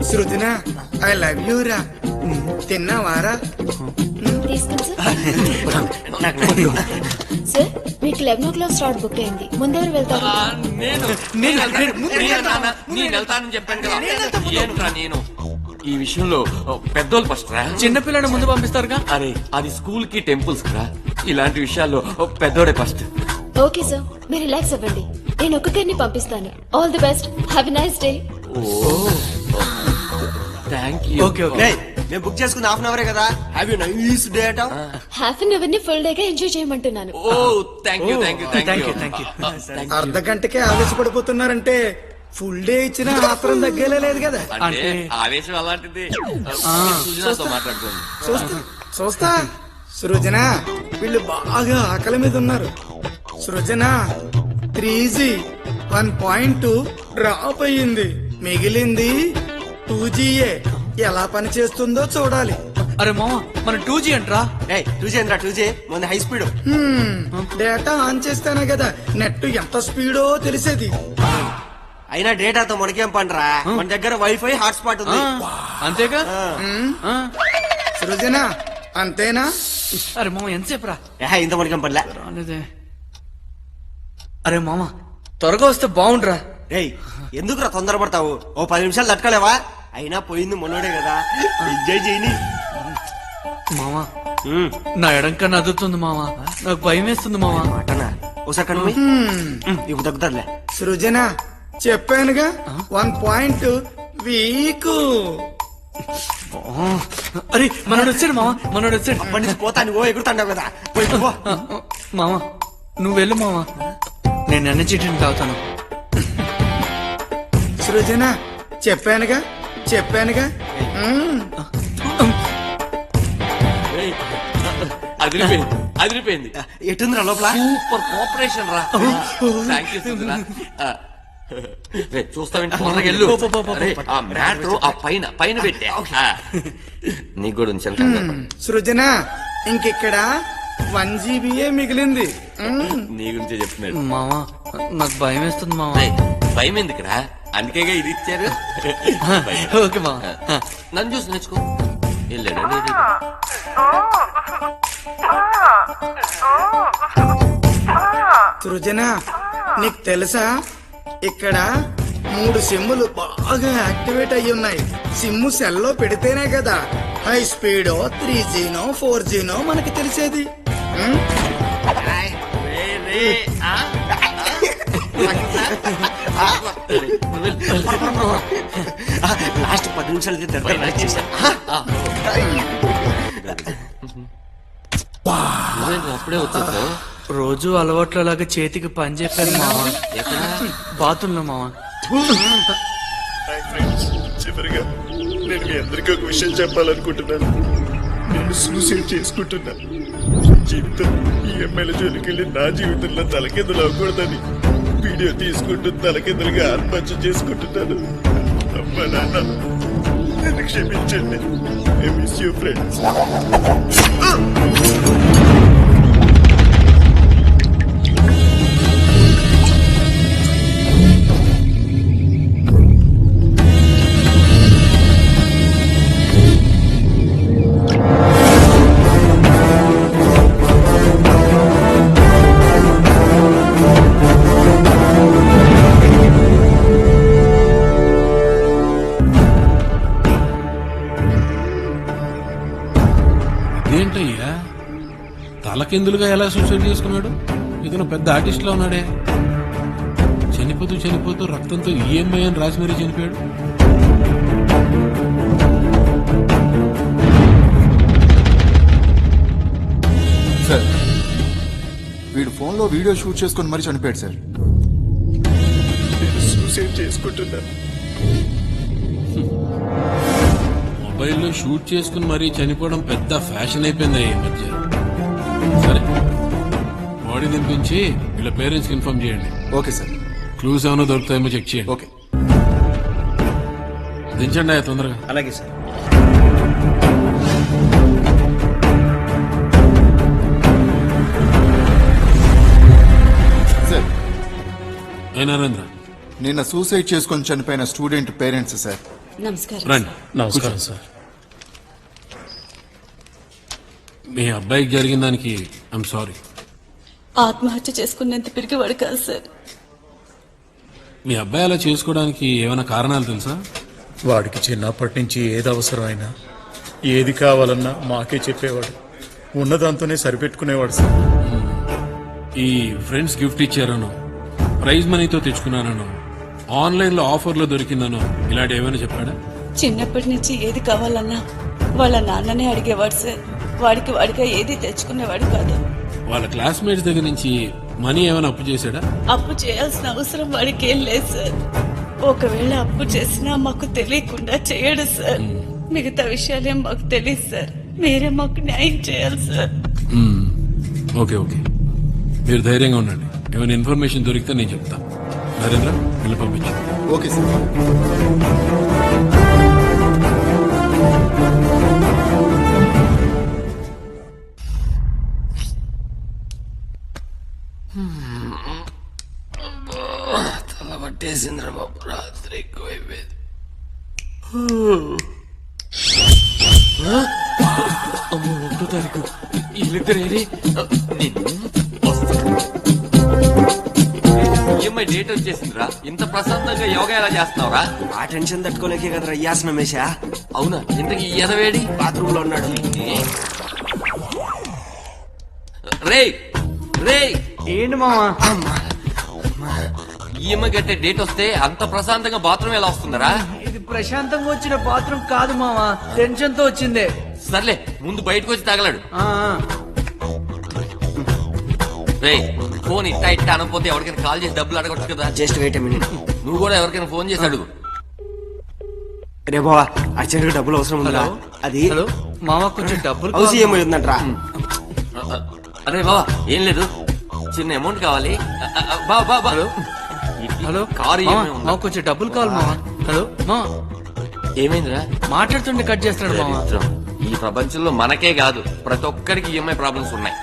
శృతినా I love you రా. తిన్నావారా? తీసుకోండి sir. మీకు 11 o'clock స్లాట్ బుక్ అయింది. ముందెవరు వెళ్తారు? నేను వెళ్తానని చెప్పాను కదా. ఏంట్రా నేను ఈ విషయంలో పెద్దోళ్ళు ఫస్ట్ రా. చిన్నపిల్లని ముందు పంపిస్తారుగా. అరే అది స్కూల్ కి టెంపుల్స్ కదా, ఇలాంటి విషయాల్లో పెద్దోడే ఫస్ట్. ఓకే సార్, మీరు రిలాక్స్ అవ్వండి. నేను ఒక్కొక్కరిని పంపిస్తాను. All the best. Have a nice day. Thank you. Okay okay. మేము బుక్ చేసుకున్న హాఫ్ అన్ అవరే కదా. హ్యావ్ యూ నైస్ డే అట. హాఫ్ అన్ అవర్ ని ఫుల్ డే గా ఎంజాయ్ చేయమంటున్నాను. Oh thank you thank you thank you thank you. అర్ధ గంటకే ఆవేశపడిపోతున్నారంటే ఫుల్ డే ఇచ్చినా ఆత్రం తగ్గేలా లేదు కదా. అంటే ఆవేశం అలాంటిది. సుజనాతో మాట్లాడుతుంది. చూస్తా. సృజన వీళ్ళు బాగా ఆకలి మీద ఉన్నారు. సృజన 3G 1.2 డ్రాప్ అయ్యింది. మిగిలింది 2Gఏ. ఎలా పని చేస్తుందో చూడాలి. అరే మామ మన 2G అంటరా. 2G ఏంద్రా 2G మన హై స్పీడ్. డేటా ఆన్ చేస్తేనే కదా నెట్ ఎంత స్పీడో తెలిసేది. అయినా డేటాతో మనకేం పనిరా, మన దగ్గర వైఫై హాట్స్పాట్ ఉంది. అంతేగా. సృజన అంతేనా? అరే మామ ఎంతసేపు రా. ఇంత మనకేం పనిలే. రాలేదే. అరే మామ త్వరగా వస్తే బాగుండ్రా. ఎందుకురా తొందరపడతావు? ఓ 10 నిమిషాలు తట్టుకోలేవా? అయినా పోయింది మనోడే కదా, ఎంజాయ్ చేయని. మామా నా ఎడం కన్నా అదుతుంది మామా. నాకు భయం వేస్తుంది మామా. మాటనా ఒకసారి ఇప్పుడు తగ్గుతారులే. సృజన చెప్పానుగా 1 వీక్. అరే మనోడు వచ్చాడు మామా, మనోడు వచ్చాడు. అప్పటి నుంచి పోతాను ఓ ఎగురుతాండావు కదా. మామా నువ్వు వెళ్ళు మామా, నేను ఎనర్జీ డ్రింక్ తాగుతాను. సృజన చెప్పానుగా. అదిరిపోయింది. ఎటుందిరా లోపల? సూపర్ కోఆపరేషన్ రా. Thank you Sujana. చూస్తావేంటి? వెళ్ళు. ఆ మ్యాటర్ ఆ పైన పెట్టా. నీకు కూడా ఉంచాను. సృజన ఇంకిక్కడ 1GBయే మిగిలింది. నీ గురించే చెప్తున్నాడు. మామా నాకు భయం వేస్తుంది మామా. భయం ఎందుకురా, అందుకేగా ఇది ఇచ్చారు. ఓకే మామా. నన్ను చూసి నేర్చుకో. వెళ్ళాడు. సృజన నీకు తెలుసా ఇక్కడ 3 సిమ్ములు బాగా యాక్టివేట్ అయ్యి ఉన్నాయి. సిమ్ము సెల్లో పెడితేనే కదా హై స్పీడో 3Gనో 4Gనో మనకి తెలిసేది. లాస్ట్ 10 నిమిషాలు అప్పుడే వచ్చేసావు. రోజు అలవాట్లలాగా చేతికి పని చెప్పాను మావా. బాతుల్లో మావా. చివరిగా నేను మీ అందరికీ ఒక విషయం చెప్పాలనుకుంటున్నాను. నేను సూసైడ్ చేసుకుంటున్నా. జీవితం ఈ ఎమ్మెల్యే జోలికి వెళ్ళి నా జీవితంలో తలకిందులు అవ్వకూడదని వీడియో తీసుకుంటూ తలకిందులుగా ఆత్మహత్య చేసుకుంటున్నాను. అమ్మా నాన్న నన్ను క్షమించండి. I miss you friends. ఏంటయ్యా తలకిందులుగా ఎలా సూసైడ్ చేసుకున్నాడు? ఇతను పెద్ద ఆర్టిస్ట్ లా ఉన్నాడే. చనిపోతూ రక్తంతో ఈఎంఐ అని రాసి మరీ చనిపోయాడు. సార్ వీడు ఫోన్ లో వీడియో షూట్ చేసుకుని మరీ చనిపోయాడు సార్. నేను సూసైడ్ చేసుకుంటున్నాను. మొబైల్లో షూట్ చేసుకుని మరీ చనిపోవడం పెద్ద ఫ్యాషన్ అయిపోయింది ఈ మధ్య. సరే బాడీ దింపించి వీళ్ళ పేరెంట్స్ కి ఇన్ఫార్మ్ చేయండి. Okay sir. క్లూస్ ఏమైనా దొరుకుతాయేమో చెక్ చేయండి. ఓకే దించండి తొందరగా. అలాగే సార్. సార్ ఏ నరేంద్ర నిన్న సూసైడ్ చేసుకొని చనిపోయిన స్టూడెంట్ పేరెంట్స్ సార్. నమస్కారం. రండి. నమస్కారం సార్. మీ అబ్బాయికి జరిగిన దానికి ఐఎమ్ సారీ. ఆత్మహత్య చేసుకునేంత పిరిగివాడు కాదు సార్. మీ అబ్బాయి అలా చేసుకోవడానికి ఏమైనా కారణాలు తెలుసా? వాడికి చిన్నప్పటి నుంచి ఏది అవసరమైనా ఏది కావాలన్నా మాకే చెప్పేవాడు. ఉన్నదాంతోనే సరిపెట్టుకునేవాడు సార్. ఈ ఫ్రెండ్స్ గిఫ్ట్ ఇచ్చారనో ప్రైజ్ మనీతో తెచ్చుకున్నానో ఆన్లైన్ లో ఆఫర్లో దొరికిందనో ఇలాంటి ఏమైనా చెప్పాడా? చిన్నప్పటి నుంచి ఏది కావాలన్నా వాళ్ళ నాన్ననే అడిగేవాడు సార్. వాడిగా ఏది తెచ్చుకునేవాడు కాదు. వాళ్ళ క్లాస్మేట్స్ దగ్గర నుంచి మనీ ఏమైనా అప్పు చేశాడా? అప్పు చేయాల్సిన అవసరం వాడికి ఏం లేదు సార్. ఒకవేళ అప్పు చేసినా మాకు తెలియకుండా చేయడు సార్. మిగతా విషయాలేం మాకు తెలియదు సార్. మీరే మాకు న్యాయం చేయాలి సార్. ఓకే ఓకే, మీరు ధైర్యంగా ఉండండి. ఏమైనా ఇన్ఫర్మేషన్ దొరికితే నేను చెప్తా. నరేంద్ర వెళ్ళి పంపించు. Okay sir. తల పట్టేసింద్ర బాబు, రాత్రి ఎక్కువైపోయింది. అమ్మో, 1వ తారీఖు వీళ్ళిద్దరేరి. EMI date వచ్చేసిందిరా. ఇంత ప్రశాంతంగా యోగా ఎలా చేస్తున్నావురా? ఆ టెన్షన్ తట్టుకోలేకే కదరా అయ్యాసనం వేసా. అవునా? ఇంతకీ ఎదవేడి బాత్రూమ్ లో ఉన్నాడు. రే రే, ఏంటి మావా? ఈఎంఐ కట్టే డేట్ వస్తే అంత ప్రశాంతంగా బాత్రూమ్ ఎలా వస్తుందరా? ఇది ప్రశాంతంగా వచ్చిన బాత్రూమ్ కాదు మావా, టెన్షన్ తో వచ్చిందే. సర్లే, ముందు బయటకు వచ్చి తగలడు. ఆ, రే, ఫోన్ ఇట్టా ఇట్టా అనకపోతే ఎవరికైనా కాల్ చేసి డబ్బులు అడగొచ్చు కదా. Just wait minute. నువ్వు కూడా ఎవరికైనా ఫోన్ చేసి అడుగు. రే బావా, అర్జెంట్ డబ్బులు అవసరం ఉందా? అది హలో మావా, కొంచెం డబ్బులు హౌస్ కావాలి. ఈఎంఐ ఉందంట్రా. అరే బాబా, ఏం లేదు, చిన్న అమౌంట్ కావాలి. బాబా బాబా, హలో హలో కారు మావా, ఏమీ ఉందా? మావా, కొంచెం డబ్బులు కావాలి మావా. హలో మావా, ఏమైందిరా? మాట్లాడుతుంటే కట్ చేస్తాడు మావా. దరిద్రం. ఈ ప్రపంచంలో మనకే కాదు, ప్రతి ఒక్కరికి ఈఎంఐ ప్రాబ్లమ్స్ ఉన్నాయి.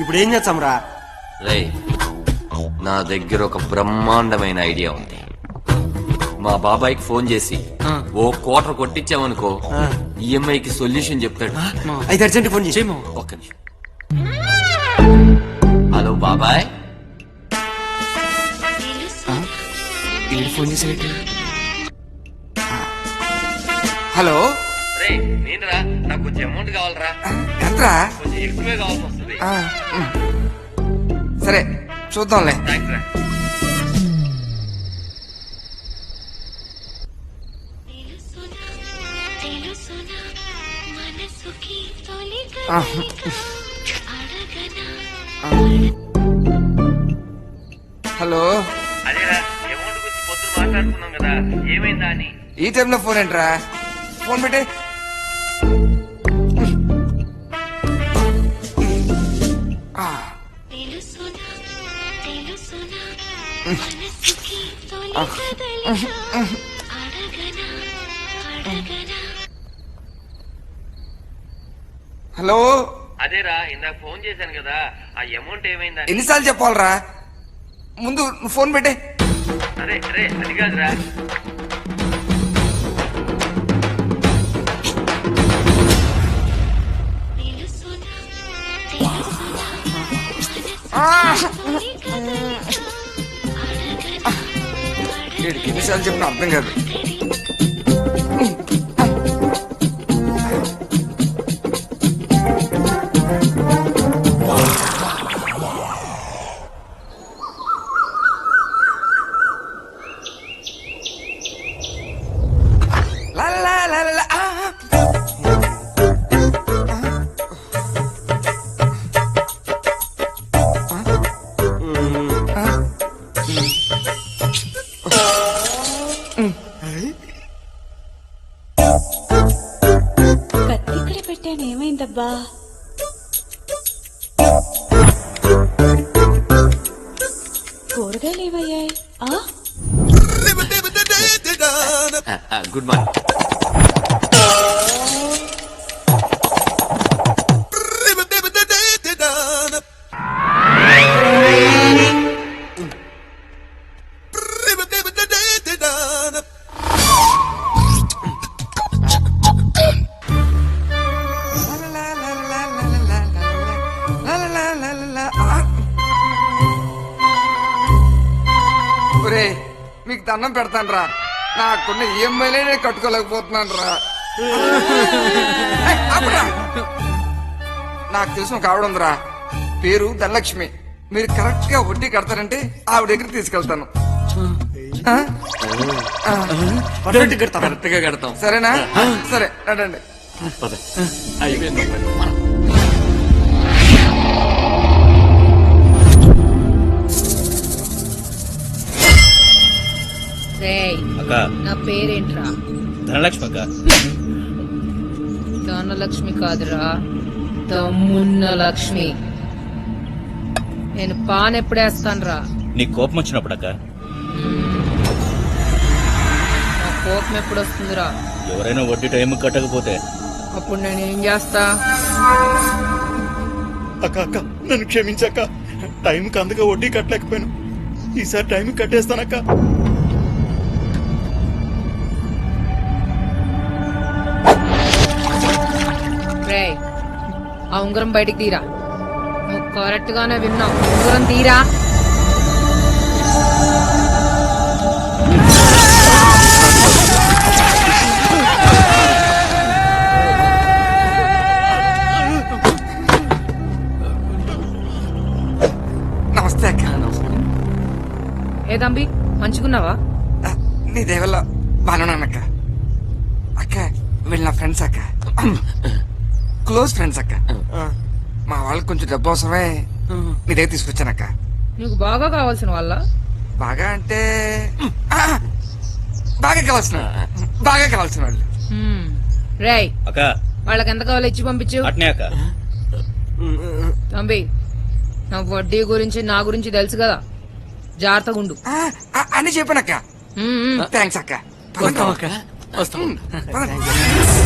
ఇప్పుడు ఏం చేస్తాం రా? రే, నా దగ్గర ఒక బ్రహ్మాండమైన ఐడియా ఉంది. మా బాబాయ్కి ఫోన్ చేసి ఓ క్వార్టర్ కొట్టించామనుకో, ఈఎంఐకి సొల్యూషన్ చెప్తాడు. అయితే అర్జెంట్ ఫోన్ చేసి. ఒక్క నిమిషం. హలో బాబాయ్. ఫోన్ చేసి. హలో, రే నేనురా, నాకు కొంచెం అమౌంట్ కావాలరా. ఎంతరా? కొంచెం ఎక్కువే కావాల్సి వస్తుంది. సరే చూద్దాంలే. థాంక్స్ రా. హలో, అదేరా, అమౌంట్ గురించి పొద్దున మాట్లాడుకున్నాం కదా, ఏమైందా అని. ఈ టైంలో ఫోన్ ఏంట్రా? ఫోన్ పెట్టే. హలో, అదేరా, ఇందాక ఫోన్ చేశాను కదా, ఆ అమౌంట్ ఏమైందా? ఎన్నిసార్లు చెప్పాలరా? ముందు నువ్వు ఫోన్ పెట్టే. అరే అరే, అది కాదురా. ఎన్నిసార్లు చెప్పిన అర్థం కాదు. కత్తి ఇక్కడ పెట్టాను, ఏమైందబ్బా? కూరగాయలు ఏమయ్యాయి? Good morning. ఒరే మీకు దండం పెడతాను రా, నాకున్న ఈఎంఐలే నేను కట్టుకోలేకపోతున్నాను రా. నాకు తెలిసిన ఒక ఆవిడ ఉందిరా, పేరు ధనలక్ష్మి. మీరు కరెక్ట్ గా వడ్డీ కడతారంటే ఆవిడ దగ్గర తీసుకెళ్తాను. కరెక్ట్ గా కడతాం. సరేనా? సరే రండి. అయిపోయింది. నా పేరేంట్రా? ధనలక్ష్మి అక్క. ధనలక్ష్మి కాదురా, దమ్మున్న లక్ష్మి. నేను పాన్ ఎప్పుడేస్తానురా? నీకు కోపం వచ్చినప్పుడు అక్క. నా కోపం ఎప్పుడు వస్తుందిరా? ఎవరైనా వడ్డీ టైం కట్టకపోతే. అప్పుడు నేనేం చేస్తా? అక్క అక్క నన్ను క్షమించక్క, టైంకి అందుకే వడ్డీ కట్టలేకపోయాను. ఈసారి టైం కట్టేస్తానక్క. రేయ్, ఆ ఉంగరం బయటికి తీరా. నువ్వు కరెక్ట్ గానే విన్నావు, ఉంగరం తీరా. నమస్తే అక్క. ఏ తంబి, మంచిగున్నావా? నీ దేవల్ల బాగున్నానక్క. అక్క వీళ్ళు నా ఫ్రెండ్స్ అక్క, క్లోజ్ ఫ్రెండ్స్ అక్క. మా వాళ్ళకి కొంచెం డబ్బు అవసరమే, నీ దగ్గర తీసుకొచ్చానక్క. నీకు బాగా కావాల్సిన వాళ్ళ? బాగా అంటే బాగా కావాల్సిన వాళ్ళు. రేయ్, అక్క వాళ్ళకి ఎంత కావాలో ఇచ్చి పంపించు. అట్నే అక్క. తంబి, నా వడ్డీ గురించి నా గురించి తెలుసు కదా, జాగ్రత్తగా ఉండు. అని చెప్పానక్క. థ్యాంక్స్ అక్క. వస్తాం అక్క, వస్తాం. పదండి.